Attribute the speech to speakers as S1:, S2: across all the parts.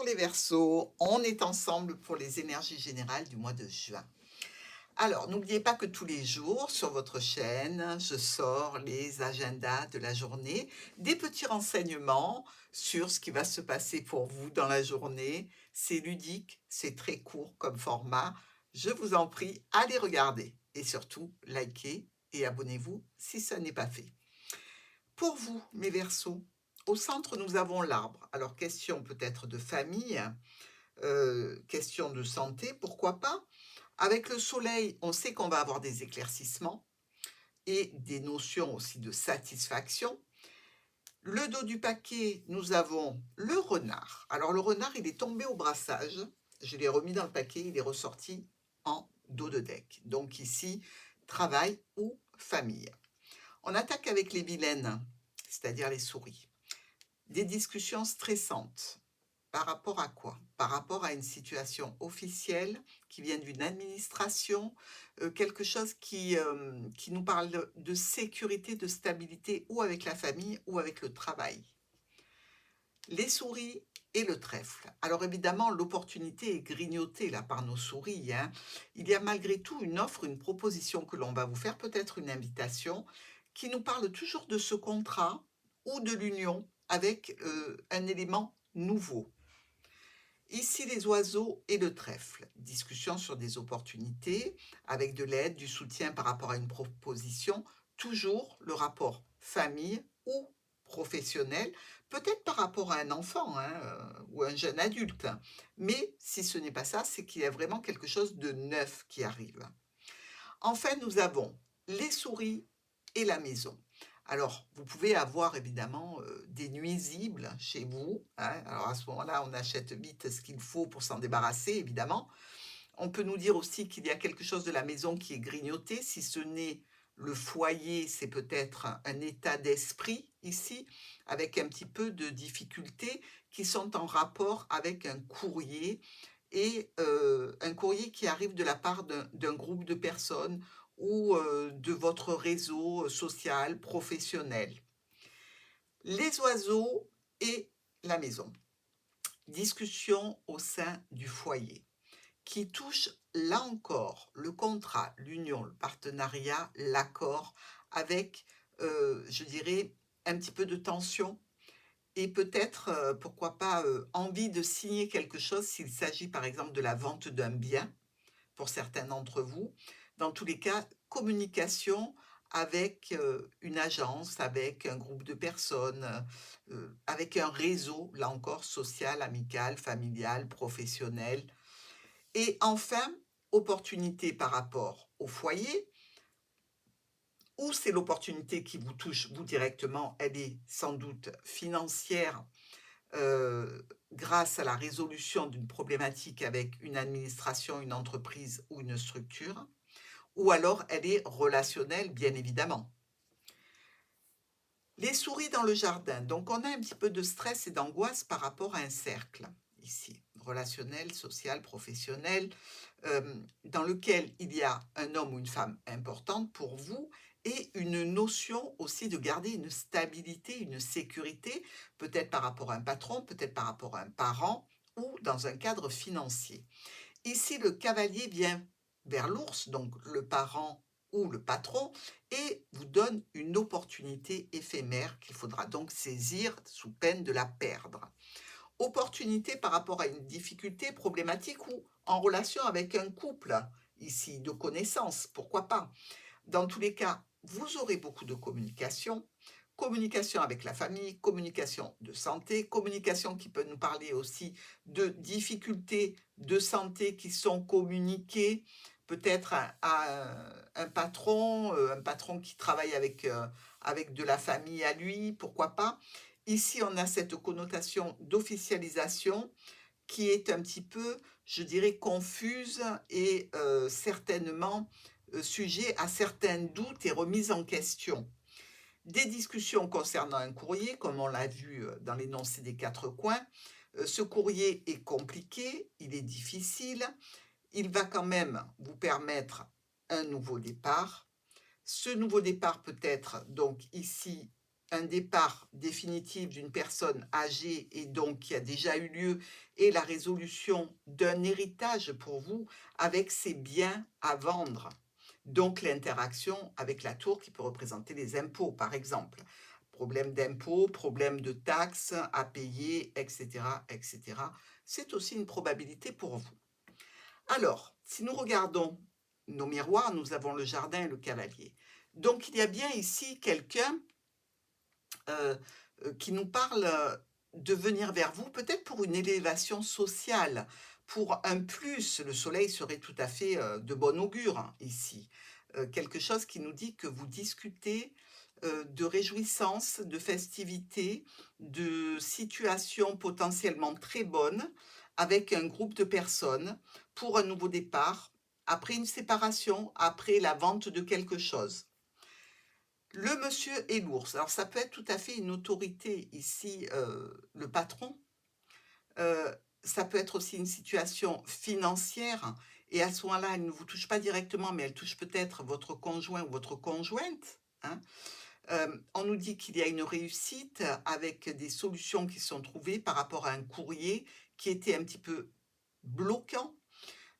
S1: les Verseaux, on est ensemble pour les énergies générales du mois de juin. Alors, n'oubliez pas que tous les jours, sur votre chaîne, je sors les agendas de la journée, des petits renseignements sur ce qui va se passer pour vous dans la journée. C'est ludique, c'est très court comme format. Je vous en prie, allez regarder et surtout, likez et abonnez-vous si ça n'est pas fait. Pour vous, mes Verseaux, au centre, nous avons l'arbre. Alors, question peut-être de famille, question de santé, pourquoi pas. Avec le soleil, on sait qu'on va avoir des éclaircissements et des notions aussi de satisfaction. Le dos du paquet, nous avons le renard. Alors le renard, il est tombé au brassage. Je l'ai remis dans le paquet, il est ressorti en dos de deck. Donc ici, travail ou famille. On attaque avec les vilaines, c'est-à-dire les souris. Des discussions stressantes. Par rapport à quoi? Par rapport à une situation officielle qui vient d'une administration, quelque chose qui nous parle de sécurité, de stabilité, ou avec la famille ou avec le travail. Les souris et le trèfle. Alors évidemment, l'opportunité est grignotée là par nos souris, hein. Il y a malgré tout une offre, une proposition que l'on va vous faire, peut-être une invitation, qui nous parle toujours de ce contrat ou de l'union avec un élément nouveau. Ici, les oiseaux et le trèfle. Discussion sur des opportunités, avec de l'aide, du soutien par rapport à une proposition. Toujours le rapport famille ou professionnel, peut-être par rapport à un enfant, hein, ou un jeune adulte. Mais si ce n'est pas ça, c'est qu'il y a vraiment quelque chose de neuf qui arrive. Enfin, nous avons les souris et la maison. Alors, vous pouvez avoir évidemment des nuisibles chez vous, hein. Alors à ce moment-là, on achète vite ce qu'il faut pour s'en débarrasser, évidemment. On peut nous dire aussi qu'il y a quelque chose de la maison qui est grignoté. Si ce n'est le foyer, c'est peut-être un état d'esprit ici, avec un petit peu de difficultés qui sont en rapport avec un courrier et un courrier qui arrive de la part d'un groupe de personnes ou de votre réseau social, professionnel. Les oiseaux et la maison. Discussion au sein du foyer qui touche là encore le contrat, l'union, le partenariat, l'accord avec, je dirais, un petit peu de tension et peut-être, pourquoi pas, envie de signer quelque chose s'il s'agit par exemple de la vente d'un bien pour certains d'entre vous. Dans tous les cas, communication avec, une agence, avec un groupe de personnes, avec un réseau, là encore, social, amical, familial, professionnel. Et enfin, opportunité par rapport au foyer, ou c'est l'opportunité qui vous touche, vous directement, elle est sans doute financière, grâce à la résolution d'une problématique avec une administration, une entreprise ou une structure, ou alors elle est relationnelle, bien évidemment. Les souris dans le jardin, donc on a un petit peu de stress et d'angoisse par rapport à un cercle, ici, relationnel, social, professionnel, dans lequel il y a un homme ou une femme importante pour vous et une notion aussi de garder une stabilité, une sécurité, peut-être par rapport à un patron, peut-être par rapport à un parent ou dans un cadre financier. Ici, le cavalier vient vers l'ours, donc le parent ou le patron, et vous donne une opportunité éphémère qu'il faudra donc saisir sous peine de la perdre. Opportunité par rapport à une difficulté problématique ou en relation avec un couple, ici, de connaissances, pourquoi pas. Dans tous les cas, vous aurez beaucoup de communication, communication avec la famille, communication de santé, communication qui peut nous parler aussi de difficultés de santé qui sont communiquées peut-être à un patron qui travaille avec de la famille à lui, pourquoi pas. Ici, on a cette connotation d'officialisation qui est un petit peu, je dirais, confuse et certainement sujet à certains doutes et remises en question. Des discussions concernant un courrier, comme on l'a vu dans l'énoncé des quatre coins. Ce courrier est compliqué, il est difficile, il va quand même vous permettre un nouveau départ. Ce nouveau départ peut être donc ici un départ définitif d'une personne âgée et donc qui a déjà eu lieu et la résolution d'un héritage pour vous avec ses biens à vendre. Donc l'interaction avec la tour qui peut représenter les impôts, par exemple. Problème d'impôts, problème de taxes à payer, etc., etc. C'est aussi une probabilité pour vous. Alors, si nous regardons nos miroirs, nous avons le jardin et le cavalier. Donc il y a bien ici quelqu'un heu qui nous parle, de venir vers vous, peut-être pour une élévation sociale, pour un plus. Le soleil serait tout à fait, de bon augure, hein, ici. Quelque chose qui nous dit que vous discutez, de réjouissances, de festivités, de situations potentiellement très bonnes avec un groupe de personnes pour un nouveau départ, après une séparation, après la vente de quelque chose. Le monsieur et l'ours. Alors ça peut être tout à fait une autorité ici, le patron. Ça peut être aussi une situation financière et à ce moment-là, elle ne vous touche pas directement, mais elle touche peut-être votre conjoint ou votre conjointe, hein. On nous dit qu'il y a une réussite avec des solutions qui sont trouvées par rapport à un courrier qui était un petit peu bloquant,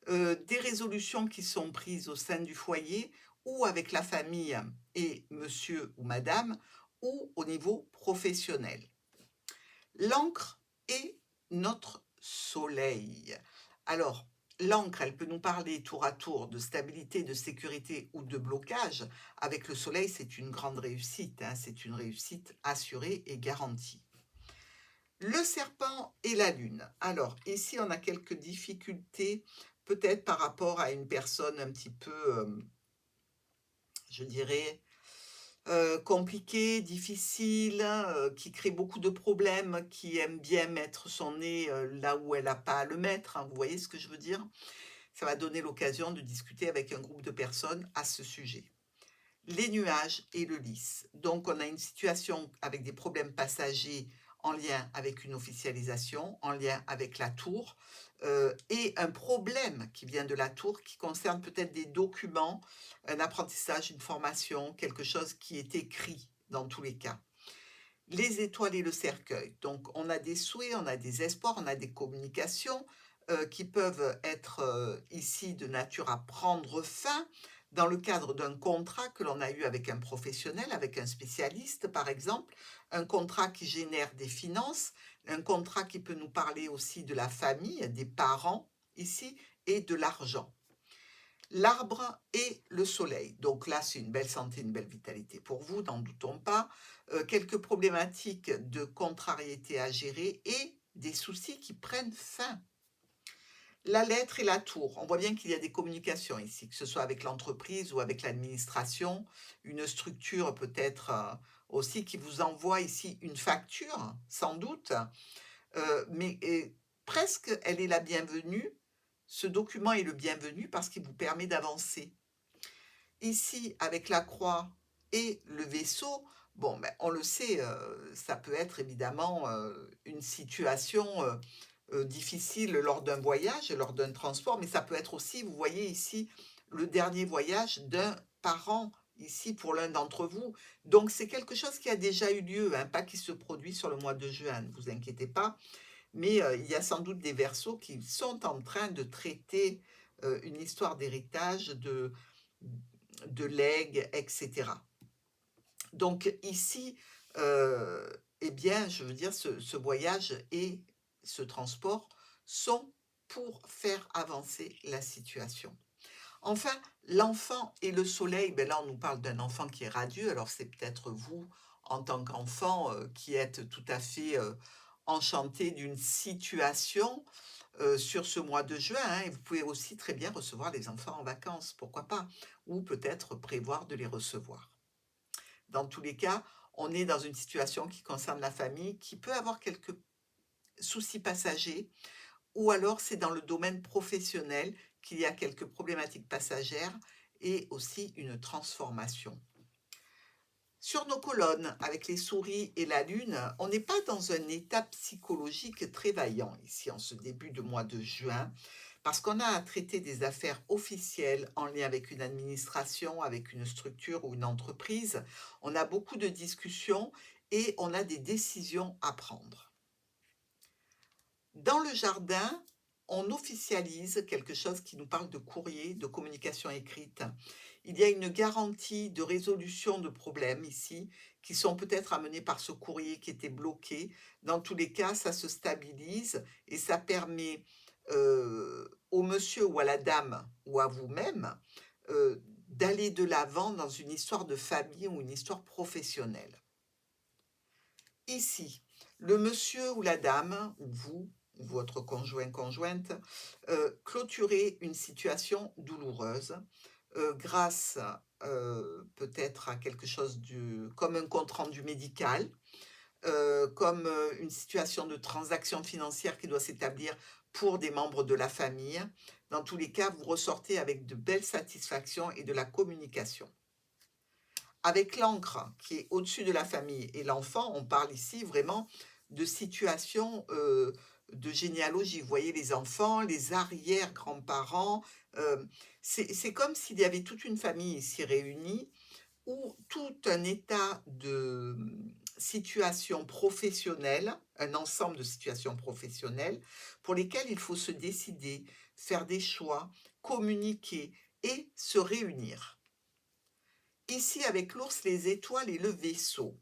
S1: des résolutions qui sont prises au sein du foyer ou avec la famille et monsieur ou madame ou au niveau professionnel. L'encre est notre soleil. Alors, l'encre, elle peut nous parler tour à tour de stabilité, de sécurité ou de blocage. Avec le soleil, c'est une grande réussite, hein, c'est une réussite assurée et garantie. Le serpent et la lune. Alors, ici, on a quelques difficultés, peut-être par rapport à une personne un petit peu, je dirais, compliquée, difficile, qui crée beaucoup de problèmes, qui aime bien mettre son nez, là où elle n'a pas à le mettre, hein. Vous voyez ce que je veux dire? Ça va donner l'occasion de discuter avec un groupe de personnes à ce sujet. Les nuages et le lys. Donc on a une situation avec des problèmes passagers en lien avec une officialisation, en lien avec la tour, et un problème qui vient de la tour qui concerne peut-être des documents, un apprentissage, une formation, quelque chose qui est écrit dans tous les cas. Les étoiles et le cercueil. Donc on a des souhaits, on a des espoirs, on a des communications, qui peuvent être, ici de nature à prendre fin dans le cadre d'un contrat que l'on a eu avec un professionnel, avec un spécialiste par exemple, un contrat qui génère des finances, un contrat qui peut nous parler aussi de la famille, des parents ici et de l'argent. L'arbre et le soleil. Donc là, c'est une belle santé, une belle vitalité pour vous, n'en doutons pas. Quelques problématiques de contrariété à gérer et des soucis qui prennent fin. La lettre et la tour. On voit bien qu'il y a des communications ici, que ce soit avec l'entreprise ou avec l'administration, une structure peut-être aussi qui vous envoie ici une facture, sans doute, mais presque elle est la bienvenue. Ce document est le bienvenu parce qu'il vous permet d'avancer. Ici, avec la croix et le vaisseau, bon, ben, on le sait, ça peut être évidemment une situation difficile lors d'un voyage, lors d'un transport, mais ça peut être aussi, vous voyez ici, le dernier voyage d'un parent, ici pour l'un d'entre vous. Donc c'est quelque chose qui a déjà eu lieu, hein, pas qui se produit sur le mois de juin, ne vous inquiétez pas, mais il y a sans doute des verseaux qui sont en train de traiter une histoire d'héritage, de legs, etc. Donc ici, eh bien, je veux dire, ce voyage et ce transport sont pour faire avancer la situation. Enfin, l'enfant et le soleil, ben là, on nous parle d'un enfant qui est radieux. Alors, c'est peut-être vous, en tant qu'enfant, qui êtes tout à fait enchanté d'une situation sur ce mois de juin, hein, et vous pouvez aussi très bien recevoir les enfants en vacances, pourquoi pas, ou peut-être prévoir de les recevoir. Dans tous les cas, on est dans une situation qui concerne la famille, qui peut avoir quelques soucis passagers, ou alors c'est dans le domaine professionnel qu'il y a quelques problématiques passagères et aussi une transformation. Sur nos colonnes, avec les souris et la lune, on n'est pas dans un état psychologique très vaillant ici en ce début de mois de juin, parce qu'on a à traiter des affaires officielles en lien avec une administration, avec une structure ou une entreprise. On a beaucoup de discussions et on a des décisions à prendre. Dans le jardin, on officialise quelque chose qui nous parle de courrier, de communication écrite. Il y a une garantie de résolution de problèmes ici, qui sont peut-être amenés par ce courrier qui était bloqué. Dans tous les cas, ça se stabilise et ça permet au monsieur ou à la dame ou à vous-même d'aller de l'avant dans une histoire de famille ou une histoire professionnelle. Ici, le monsieur ou la dame, ou vous, ou votre conjoint, conjointe, clôturez une situation douloureuse grâce peut-être à quelque chose comme un compte-rendu médical, comme une situation de transaction financière qui doit s'établir pour des membres de la famille. Dans tous les cas, vous ressortez avec de belles satisfactions et de la communication. Avec l'encre qui est au-dessus de la famille et l'enfant, on parle ici vraiment de situation de généalogie. Vous voyez les enfants, les arrière-grands-parents. C'est comme s'il y avait toute une famille ici réunie ou tout un état de situation professionnelle, un ensemble de situations professionnelles pour lesquelles il faut se décider, faire des choix, communiquer et se réunir. Ici, avec l'ours, les étoiles et le vaisseau.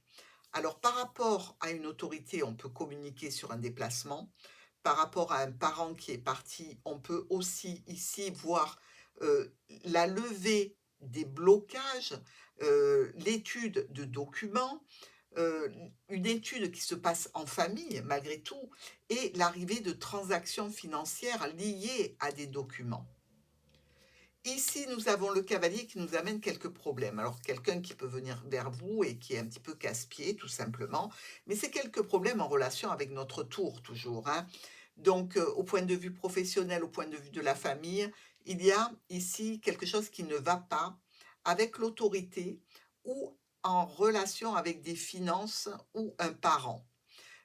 S1: Alors, par rapport à une autorité, on peut communiquer sur un déplacement. Par rapport à un parent qui est parti, on peut aussi ici voir la levée des blocages, l'étude de documents, une étude qui se passe en famille malgré tout, et l'arrivée de transactions financières liées à des documents. Ici, nous avons le cavalier qui nous amène quelques problèmes. Alors, quelqu'un qui peut venir vers vous et qui est un petit peu casse-pied, tout simplement. Mais c'est quelques problèmes en relation avec notre tour, toujours, hein. Donc, au point de vue professionnel, au point de vue de la famille, il y a ici quelque chose qui ne va pas avec l'autorité ou en relation avec des finances ou un parent.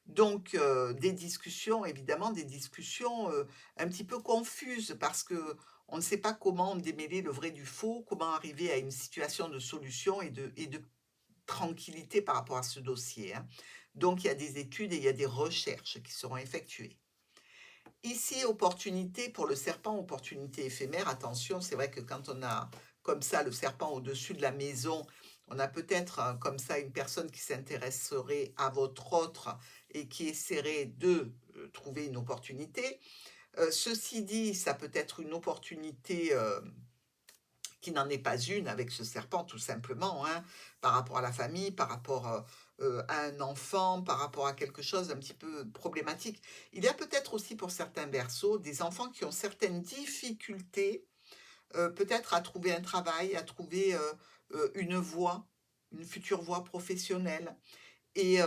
S1: Donc, des discussions, évidemment, des discussions un petit peu confuses parce que on ne sait pas comment démêler le vrai du faux, comment arriver à une situation de solution et de tranquillité par rapport à ce dossier, hein. Donc, il y a des études et il y a des recherches qui seront effectuées. Ici, opportunité pour le serpent, opportunité éphémère. Attention, c'est vrai que quand on a comme ça le serpent au-dessus de la maison, on a peut-être comme ça une personne qui s'intéresserait à votre autre et qui essaierait de trouver une opportunité. Ceci dit, ça peut être une opportunité qui n'en est pas une avec ce serpent, tout simplement, hein, par rapport à la famille, par rapport à un enfant, par rapport à quelque chose d'un petit peu problématique. Il y a peut-être aussi pour certains berceaux des enfants qui ont certaines difficultés, peut-être à trouver un travail, à trouver une voie, une future voie professionnelle. Et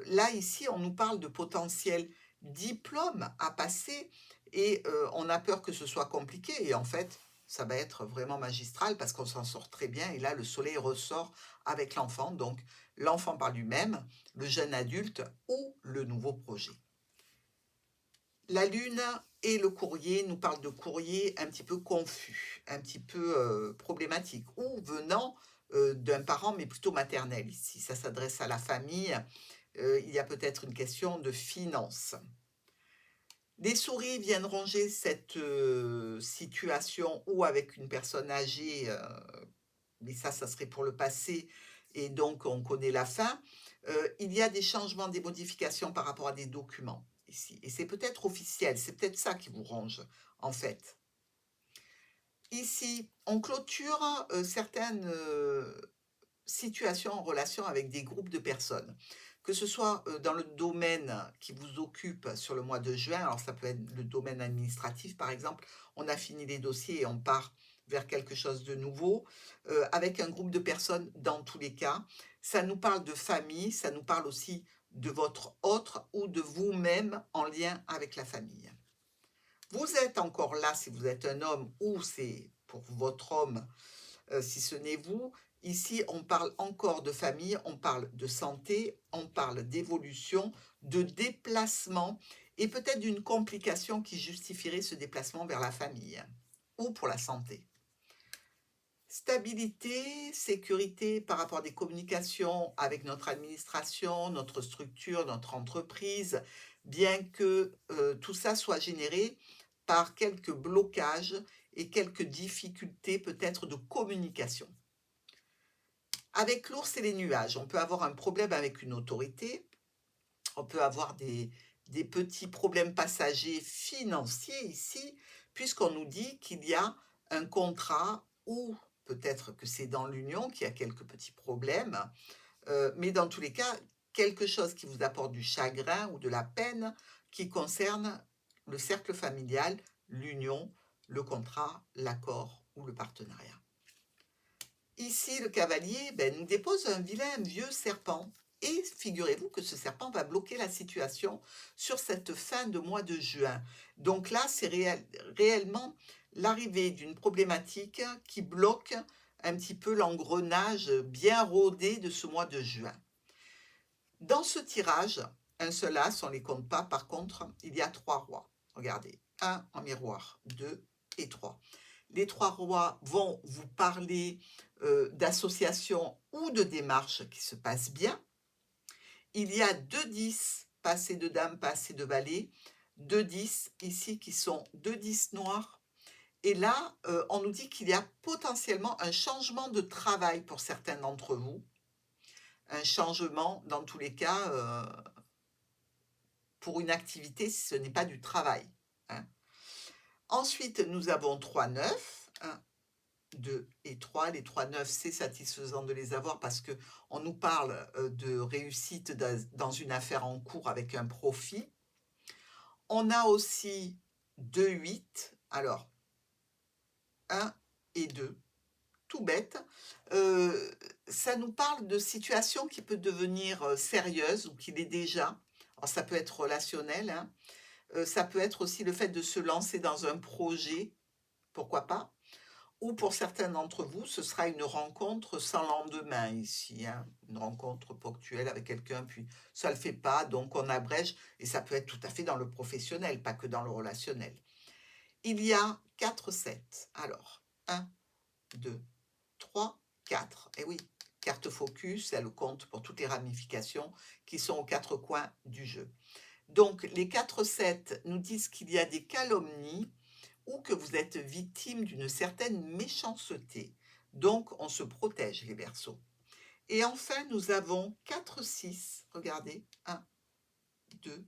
S1: là, ici, on nous parle de potentiel diplôme à passer et on a peur que ce soit compliqué. Et en fait, ça va être vraiment magistral parce qu'on s'en sort très bien. Et là, le soleil ressort avec l'enfant. Donc, l'enfant par lui-même, le jeune adulte ou le nouveau projet. La lune et le courrier nous parlent de courrier un petit peu confus, un petit peu problématique, ou venant d'un parent, mais plutôt maternel ici. Ça s'adresse à la famille. Il y a peut-être une question de finances. Les souris viennent ronger cette situation ou avec une personne âgée, mais ça serait pour le passé, et donc on connaît la fin. Il y a des changements, des modifications par rapport à des documents ici. Et c'est peut-être officiel, c'est peut-être ça qui vous ronge, en fait. Ici, on clôture certaines situations en relation avec des groupes de personnes. Que ce soit dans le domaine qui vous occupe sur le mois de juin, alors ça peut être le domaine administratif par exemple, on a fini les dossiers et on part vers quelque chose de nouveau, avec un groupe de personnes dans tous les cas. Ça nous parle de famille, ça nous parle aussi de votre autre ou de vous-même en lien avec la famille. Vous êtes encore là si vous êtes un homme ou c'est pour votre homme si ce n'est vous. Ici, on parle encore de famille, on parle de santé, on parle d'évolution, de déplacement et peut-être d'une complication qui justifierait ce déplacement vers la famille ou pour la santé. Stabilité, sécurité par rapport à des communications avec notre administration, notre structure, notre entreprise, bien que tout ça soit généré par quelques blocages et quelques difficultés peut-être de communication. Avec l'ours et les nuages, on peut avoir un problème avec une autorité, on peut avoir des petits problèmes passagers financiers ici, puisqu'on nous dit qu'il y a un contrat ou peut-être que c'est dans l'union qu'il y a quelques petits problèmes, mais dans tous les cas, quelque chose qui vous apporte du chagrin ou de la peine qui concerne le cercle familial, l'union, le contrat, l'accord ou le partenariat. Ici, le cavalier nous dépose un vilain vieux serpent. Et figurez-vous que ce serpent va bloquer la situation sur cette fin de mois de juin. Donc là, c'est réellement l'arrivée d'une problématique qui bloque un petit peu l'engrenage bien rodé de ce mois de juin. Dans ce tirage, un seul as, on ne les compte pas, par contre, il y a 3 rois. Regardez, 1 en miroir, 2 et 3. Les 3 rois vont vous parler d'associations ou de démarches qui se passent bien. Il y a 2 10, pas assez de dames, pas assez de valets, 2 10 ici qui sont 2 10 noirs. Et là, on nous dit qu'il y a potentiellement un changement de travail pour certains d'entre vous. Un changement, dans tous les cas, pour une activité, ce n'est pas du travail, hein. Ensuite, nous avons 3 9, 1, 2 et 3. Les 3 9, c'est satisfaisant de les avoir parce qu'on nous parle de réussite dans une affaire en cours avec un profit. On a aussi 2 8, alors 1 et 2, tout bête. Ça nous parle de situations qui peuvent devenir sérieuses ou qui l'est déjà. Alors ça peut être relationnel, hein. Ça peut être aussi le fait de se lancer dans un projet, pourquoi pas. Ou pour certains d'entre vous, ce sera une rencontre sans lendemain ici, hein. Une rencontre ponctuelle avec quelqu'un, puis ça ne le fait pas, donc on abrège, et ça peut être tout à fait dans le professionnel, pas que dans le relationnel. Il y a 4 7. Alors, 1, 2, 3, 4. Et oui, carte focus, elle compte pour toutes les ramifications qui sont aux 4 coins du jeu. Donc, les 4 7 nous disent qu'il y a des calomnies ou que vous êtes victime d'une certaine méchanceté. Donc, on se protège, les Verseaux. Et enfin, nous avons 4 6. Regardez, 1, 2,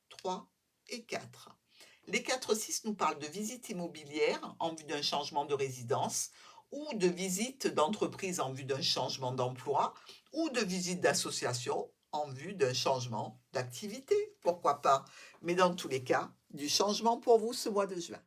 S1: 3 et 4. Les 4 6 nous parlent de visite immobilière en vue d'un changement de résidence, ou de visite d'entreprise en vue d'un changement d'emploi, ou de visite d'association en vue d'un changement d'activité, pourquoi pas. Mais dans tous les cas, du changement pour vous ce mois de juin.